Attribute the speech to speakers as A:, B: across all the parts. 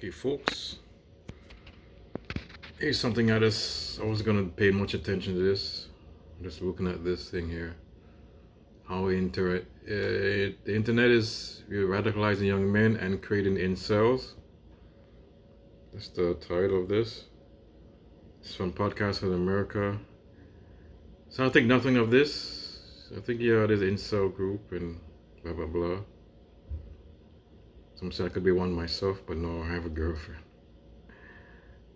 A: Okay, folks. Here's something I wasn't gonna pay much attention to this. I'm just looking at this thing here. How the internet is radicalizing young men and creating incels. That's the title of this. It's from Podcast in America. So I think nothing of this. I think there's an incel group and blah blah blah. Some say I could be one myself, but no, I have a girlfriend.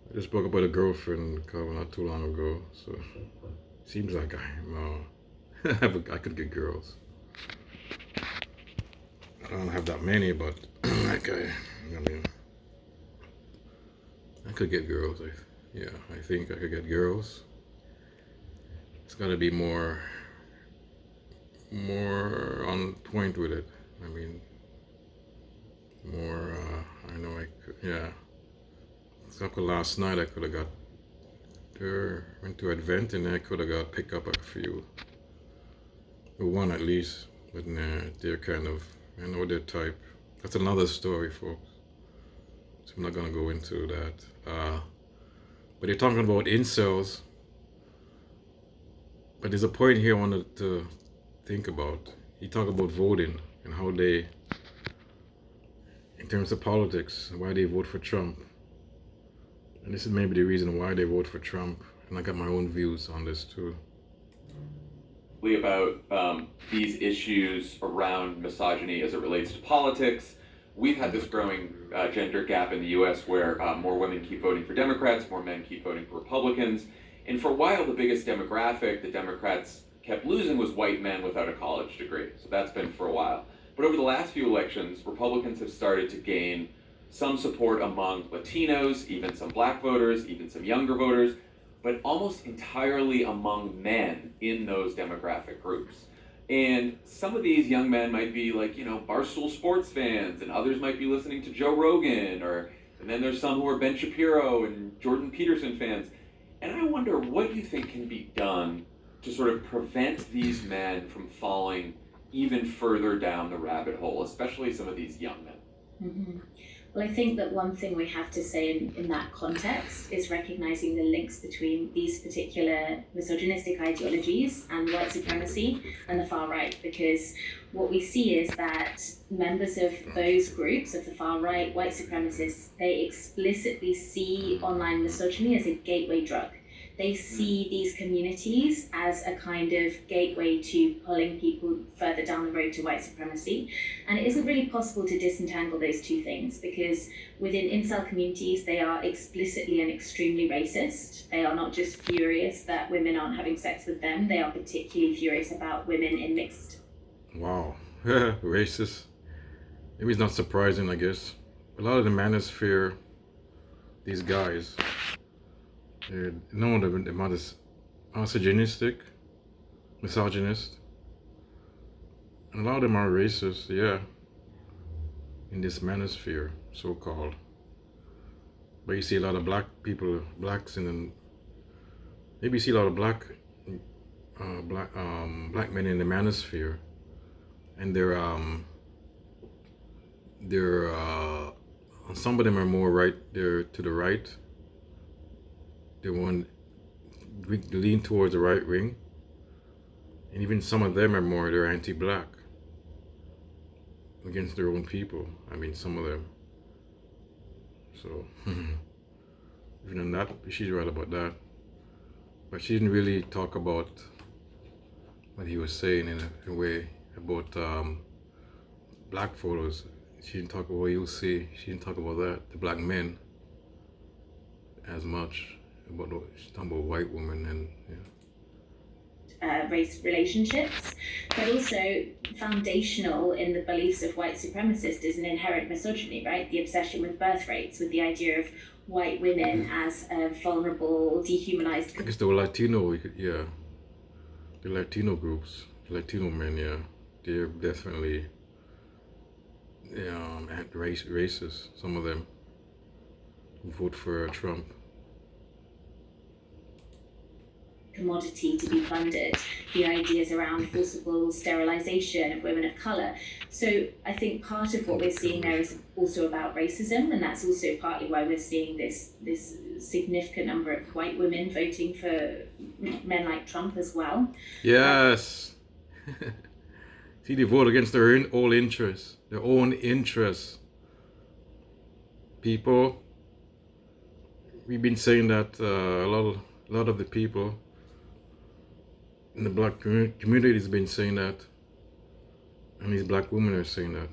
A: I just spoke about a girlfriend not too long ago, so seems like I could get girls. I don't have that many, but I could get girls. I think I could get girls. It's gotta be more on point with it. I mean, more. I know I could. Yeah. Example, last night I could have got there, went to Advent, and I could have got pick up a few, one at least. But nah, they're kind of, I know their type. That's another story, folks. So I'm not gonna go into that. But they're talking about incels. But there's a point here I wanted to think about. He talked about voting and how they, in terms of politics, why they vote for Trump. And this is maybe the reason why they vote for Trump. And I got my own views on this too.
B: About these issues around misogyny as it relates to politics. We've had this growing gender gap in the US where more women keep voting for Democrats, more men keep voting for Republicans. And for a while, the biggest demographic the Democrats kept losing was white men without a college degree. So that's been for a while. But over the last few elections, Republicans have started to gain some support among Latinos, even some black voters, even some younger voters, but almost entirely among men in those demographic groups. And some of these young men might be like, Barstool Sports fans, and others might be listening to Joe Rogan, and then there's some who are Ben Shapiro and Jordan Peterson fans. And I wonder what you think can be done to sort of prevent these men from falling even further down the rabbit hole, especially some of these young men.
C: Mm-hmm. Well, I think that one thing we have to say in that context is recognizing the links between these particular misogynistic ideologies and white supremacy and the far right, because what we see is that members of those groups of the far right, white supremacists, they explicitly see online misogyny as a gateway drug. They see these communities as a kind of gateway to pulling people further down the road to white supremacy. And it isn't really possible to disentangle those two things, because within incel communities, they are explicitly and extremely racist. They are not just furious that women aren't having sex with them, they are particularly furious about women in mixed.
A: Wow, racist. Maybe it's not surprising, I guess. A lot of the manosphere, these guys, they're misogynistic, misogynist, and a lot of them are racist, yeah, in this manosphere, so-called. But you see a lot of blacks maybe you see a lot of black men in the manosphere, and some of them are more right, they're to the right. They lean towards the right wing, and even some of them they're anti-black, against their own people. I mean, some of them. So, even on that, she's right about that. But she didn't really talk about what he was saying in a way about black photos. She didn't talk about what you'll see. She didn't talk about that, the black men, as much. She's talking about white women and
C: race relationships, but also foundational in the beliefs of white supremacists is an inherent misogyny, right? The obsession with birth rates, with the idea of white women as a vulnerable, dehumanized.
A: I guess the Latino, the Latino groups, Latino men, they're definitely racist. Some of them who vote for Trump.
C: commodity to be funded. The ideas around forcible sterilization of women of color. So I think part of what we're seeing there is also about racism, and that's also partly why we're seeing this significant number of white women voting for men like Trump as well.
A: Yes. See, they vote against their own interests. Their own interests. People, we've been saying that a lot of the people in the black community has been saying that, and these black women are saying that.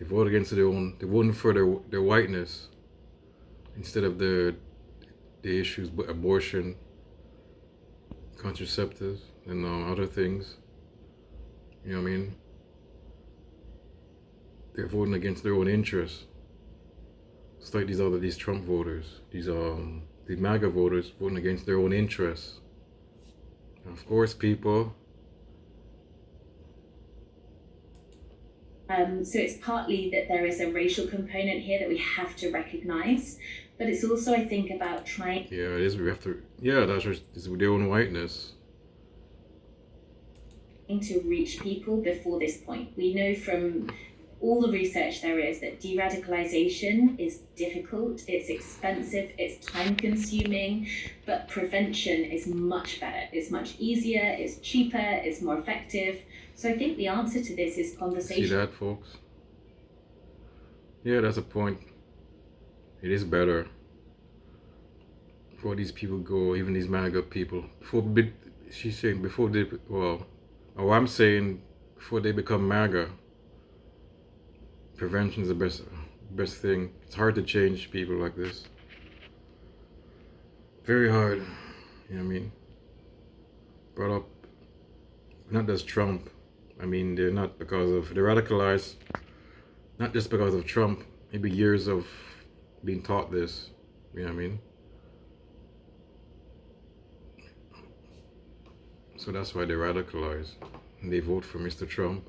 A: They vote against they're voting for their whiteness instead of the issues, abortion, contraceptives, and other things. You know what I mean? They're voting against their own interests. It's like these Trump voters, the MAGA voters voting against their own interests. And of course, people.
C: So it's partly that there is a racial component here that we have to recognize, but it's also, I think, about trying.
A: Yeah, it is. We have to. Yeah, that's their own whiteness.
C: To reach people before this point. We know from all the research there is that de-radicalization is difficult, it's expensive, it's time consuming, but prevention is much better. It's much easier, it's cheaper, it's more effective. So I think the answer to this is conversation.
A: See that, folks? Yeah, that's a point. It is better before these people go, even these MAGA people. She's saying before they, I'm saying before they become MAGA, prevention is the best thing. It's hard to change people like this. Very hard. You know what I mean? Brought up, not just Trump. I mean, they're radicalized, not just because of Trump, maybe years of being taught this. You know what I mean? So that's why they're radicalized. And they vote for Mr. Trump.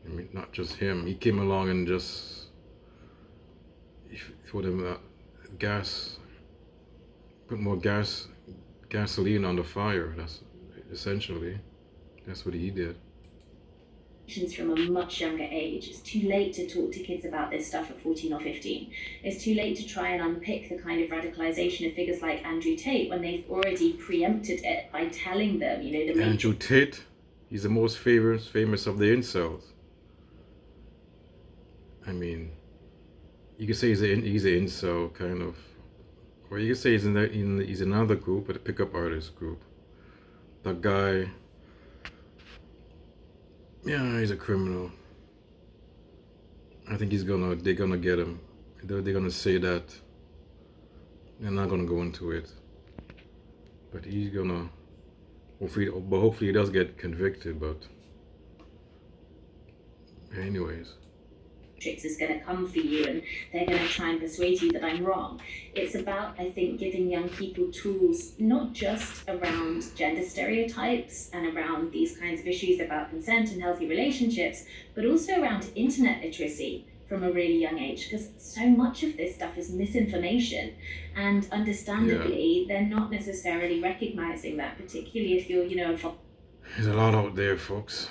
A: I mean, not just him. He came along and just put him put more gasoline on the fire. That's essentially, that's what he did.
C: From a much younger age. It's too late to talk to kids about this stuff at 14 or 15. It's too late to try and unpick the kind of radicalization of figures like Andrew Tate when they've already preempted it by telling them,
A: Andrew Tate, he's the most famous of the incels. I mean, you could say he's an incel kind of, or you could say he's another group, but a pickup artist group. That guy. Yeah, he's a criminal. I think they're gonna get him. They're gonna say that. They're not gonna go into it. But he's gonna, hopefully he does get convicted, but anyways.
C: Is going to come for you and they're going to try and persuade you that I'm wrong. It's about, I think, giving young people tools, not just around gender stereotypes and around these kinds of issues about consent and healthy relationships, but also around internet literacy from a really young age, because so much of this stuff is misinformation, and understandably, they're not necessarily recognizing that, particularly if you're,
A: There's a lot out there, folks.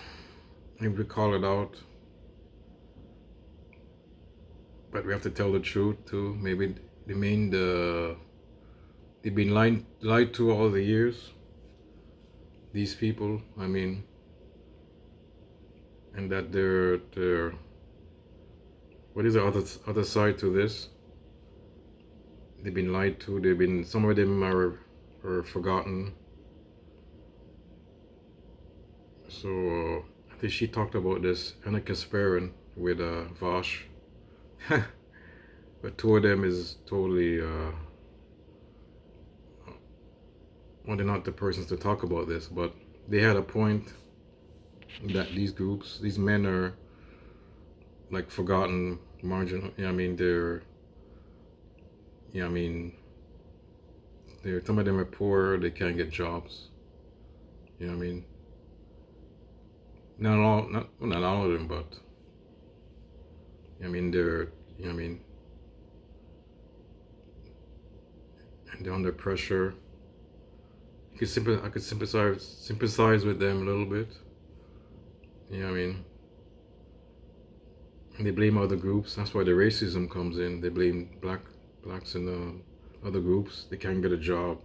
A: Maybe we call it out. But we have to tell the truth too. Maybe they've been lied to all the years. These people, I mean, and that they're what is the other side to this? They've been lied to. Some of them are forgotten. So I think she talked about this Anna Kasparin with Vosh. But two of them is totally they're not the persons to talk about this, but they had a point that these men are like forgotten, marginal. I mean, some of them are poor, they can't get jobs. You know what I mean? Not all of them, but they're, and they're under pressure. I could sympathize with them a little bit. You know what I mean? And they blame other groups. That's why the racism comes in. They blame blacks and other groups. They can't get a job.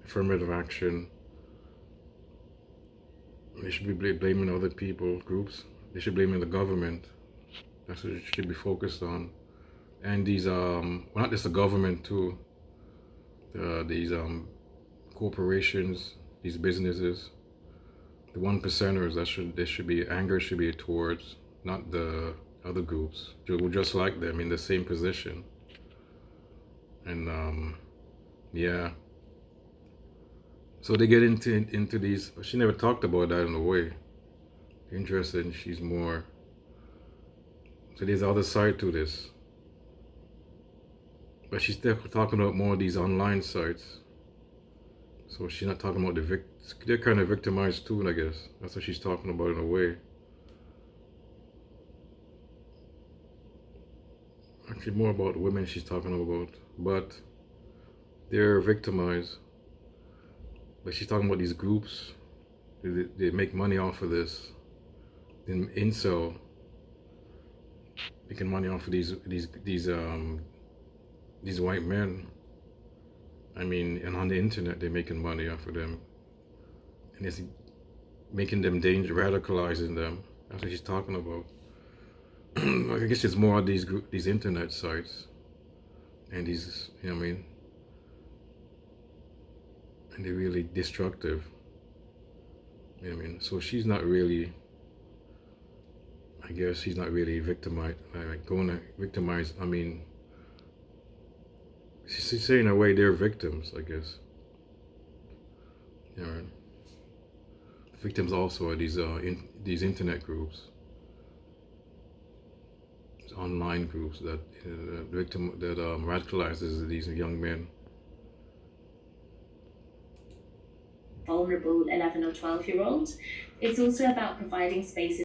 A: Affirmative action. They should be blaming other people, groups. They should blame the government. That's what it should be focused on. And these well, not just the government too. These corporations, these businesses, the 1%ers. Anger should be towards, not the other groups who are just like them in the same position. And yeah. So they get into these. She never talked about that in a way. Interesting. She's more. So there's the other side to this. But she's still talking about more of these online sites. So she's not talking about they're kind of victimized too, I guess. That's what she's talking about in a way. Actually, more about women she's talking about. But they're victimized. But she's talking about these groups. They make money off of this. Then incel making money off of these white men. I mean, and on the internet they're making money off of them, and it's making them radicalizing them. That's what she's talking about. I guess it's more of these internet sites, and these, you know what I mean, and they're really destructive. You know what I mean? So she's not really. I guess she's not really victimized. Going to victimize. I mean. She's saying in a way they're victims, I guess. Yeah, right. Victims also are these internet groups, these online groups that radicalizes these young men.
C: Vulnerable 11 or 12-year-old. It's also about providing spaces